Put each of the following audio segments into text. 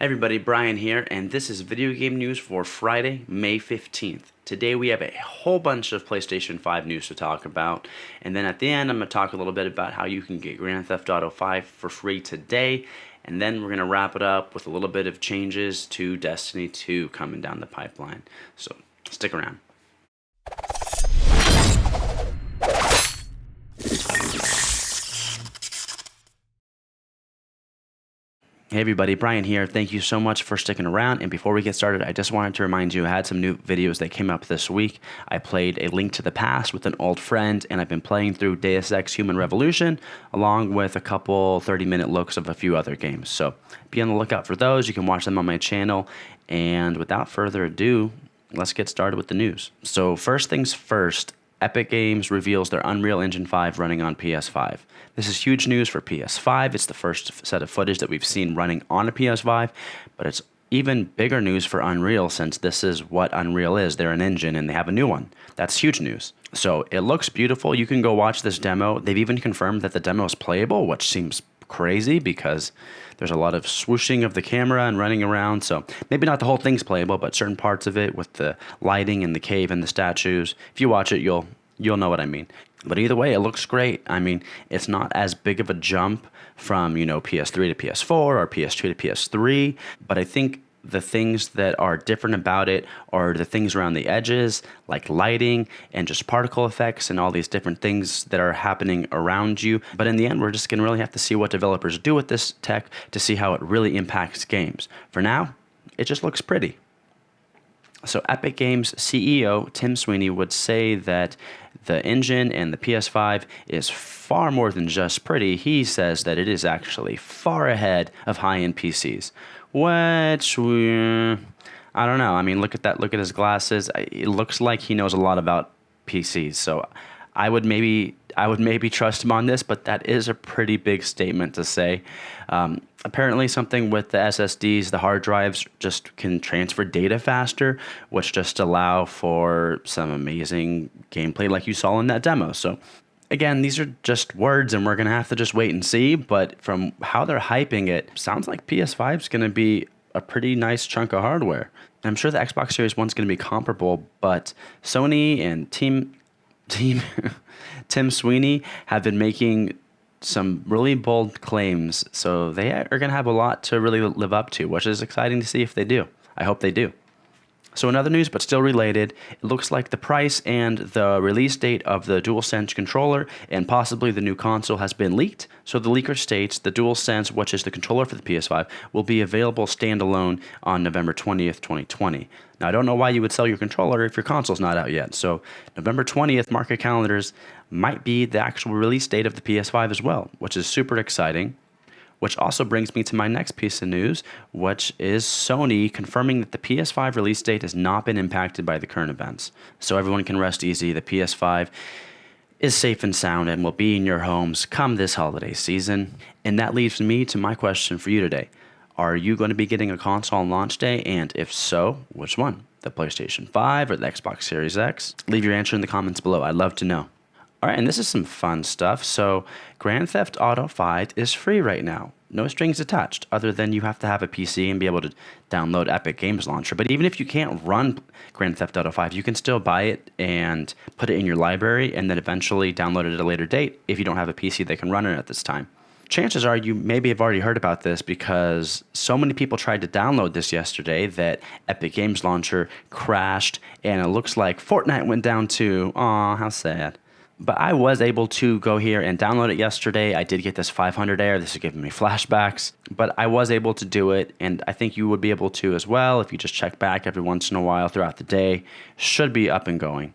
Hi everybody, Brian here, and this is video game news for Friday, May 15th. Today we have a whole bunch of PlayStation 5 news to talk about, and then at the end I'm going to talk a little bit about how you can get Grand Theft Auto 5 for free today, and then we're going to wrap it up with a little bit of changes to Destiny 2 coming down the pipeline. So stick around. Hey everybody, Brian here. Thank you so much for sticking around. And before we get started, I just wanted to remind you I had some new videos that came up this week. I played A Link to the Past with an old friend, and I've been playing through Deus Ex Human Revolution, along with a couple 30-minute looks of a few other games. So be on the lookout for those. You can watch them on my channel. And without further ado, let's get started with the news. So first things first, Epic Games reveals their Unreal Engine 5 running on PS5. This is huge news for PS5. It's the first set of footage that we've seen running on a PS5, but it's even bigger news for Unreal since this is what Unreal is. They're an engine and they have a new one. That's huge news. So it looks beautiful. You can go watch this demo. They've even confirmed that the demo is playable, which seems crazy because there's a lot of swooshing of the camera and running around. So maybe not the whole thing's playable, but certain parts of it with the lighting and the cave and the statues. If you watch it, you'll know what I mean. But either way, it looks great. I mean, it's not as big of a jump from, PS3 to PS4 or PS2 to PS3, but I think the things that are different about it are the things around the edges, like lighting and just particle effects and all these different things that are happening around you. But in the end, we're just going to really have to see what developers do with this tech to see how it really impacts games. For now, it just looks pretty. So Epic Games CEO Tim Sweeney would say that the engine and the PS5 is far more than just pretty. He says that it is actually far ahead of high-end PCs, which I don't know. I mean, look at that. Look at his glasses. It looks like he knows a lot about PCs. So I would maybe trust him on this, but that is a pretty big statement to say. Apparently something with the SSDs, the hard drives just can transfer data faster, which just allow for some amazing gameplay like you saw in that demo. So again, these are just words and we're going to have to just wait and see. But from how they're hyping it, sounds like PS5 is going to be a pretty nice chunk of hardware. And I'm sure the Xbox Series 1 is going to be comparable, but Sony and Tim Sweeney have been making some really bold claims, so they are going to have a lot to really live up to, which is exciting to see if they do. I hope they do. So in other news, but still related, it looks like the price and the release date of the DualSense controller and possibly the new console has been leaked. So the leaker states the DualSense, which is the controller for the PS5, will be available standalone on November 20th, 2020. Now, I don't know why you would sell your controller if your console's not out yet. So November 20th, mark your calendars, might be the actual release date of the PS5 as well, which is super exciting. Which also brings me to my next piece of news, which is Sony confirming that the PS5 release date has not been impacted by the current events. So everyone can rest easy. The PS5 is safe and sound and will be in your homes come this holiday season. And that leads me to my question for you today. Are you going to be getting a console on launch day? And if so, which one? The PlayStation 5 or the Xbox Series X? Leave your answer in the comments below. I'd love to know. All right, and this is some fun stuff. So Grand Theft Auto 5 is free right now. No strings attached, other than you have to have a PC and be able to download Epic Games Launcher. But even if you can't run Grand Theft Auto 5, you can still buy it and put it in your library and then eventually download it at a later date if you don't have a PC that can run it at this time. Chances are you maybe have already heard about this because so many people tried to download this yesterday that Epic Games Launcher crashed and it looks like Fortnite went down too. Aw, how sad. But I was able to go here and download it yesterday. I did get this 500 error. This is giving me flashbacks. But I was able to do it, and I think you would be able to as well if you just check back every once in a while throughout the day. Should be up and going.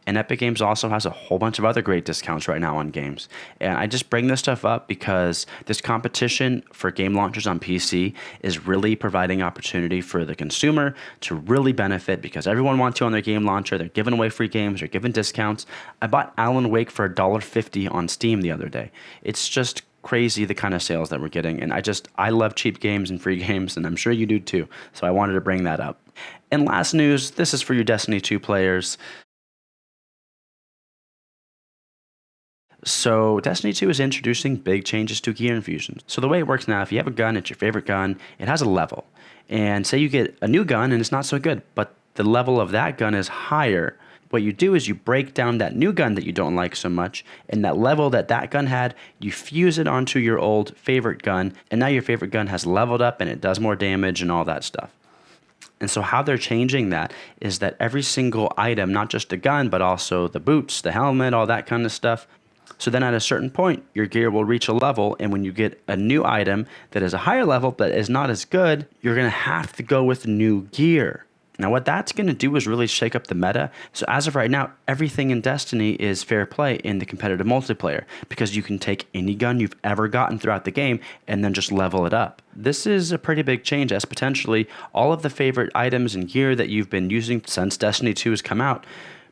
And Epic Games also has a whole bunch of other great discounts right now on games. And I just bring this stuff up because this competition for game launchers on PC is really providing opportunity for the consumer to really benefit because everyone wants to on their game launcher. They're giving away free games. They're giving discounts. I bought Alan Wake for $1.50 on Steam the other day. It's just crazy the kind of sales that we're getting. And I love cheap games and free games, and I'm sure you do too. So I wanted to bring that up. And last news, this is for your Destiny 2 players. So Destiny 2 is introducing big changes to gear infusions. So the way it works now, if you have a gun, it's your favorite gun, it has a level. And say you get a new gun and it's not so good, but the level of that gun is higher. What you do is you break down that new gun that you don't like so much, and that level that that gun had, you fuse it onto your old favorite gun, and now your favorite gun has leveled up and it does more damage and all that stuff. And so how they're changing that is that every single item, not just the gun, but also the boots, the helmet, all that kind of stuff. So then at a certain point, your gear will reach a level, and when you get a new item that is a higher level but is not as good, you're going to have to go with new gear. Now, what that's going to do is really shake up the meta. So as of right now, everything in Destiny is fair play in the competitive multiplayer because you can take any gun you've ever gotten throughout the game and then just level it up. This is a pretty big change, as potentially all of the favorite items and gear that you've been using since Destiny 2 has come out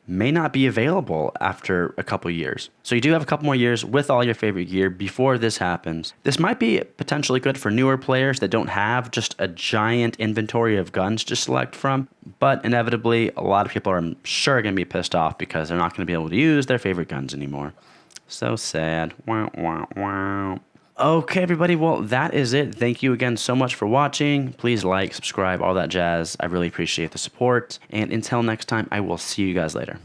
may not be available after a couple years. So you do have a couple more years with all your favorite gear before this happens. This might be potentially good for newer players that don't have just a giant inventory of guns to select from, but inevitably a lot of people are, I'm sure, going to be pissed off because they're not going to be able to use their favorite guns anymore. So sad. Wow, wow, wow. Okay, everybody, well, that is it. Thank you again so much for watching. Please like, subscribe, all that jazz. I really appreciate the support. And until next time, I will see you guys later.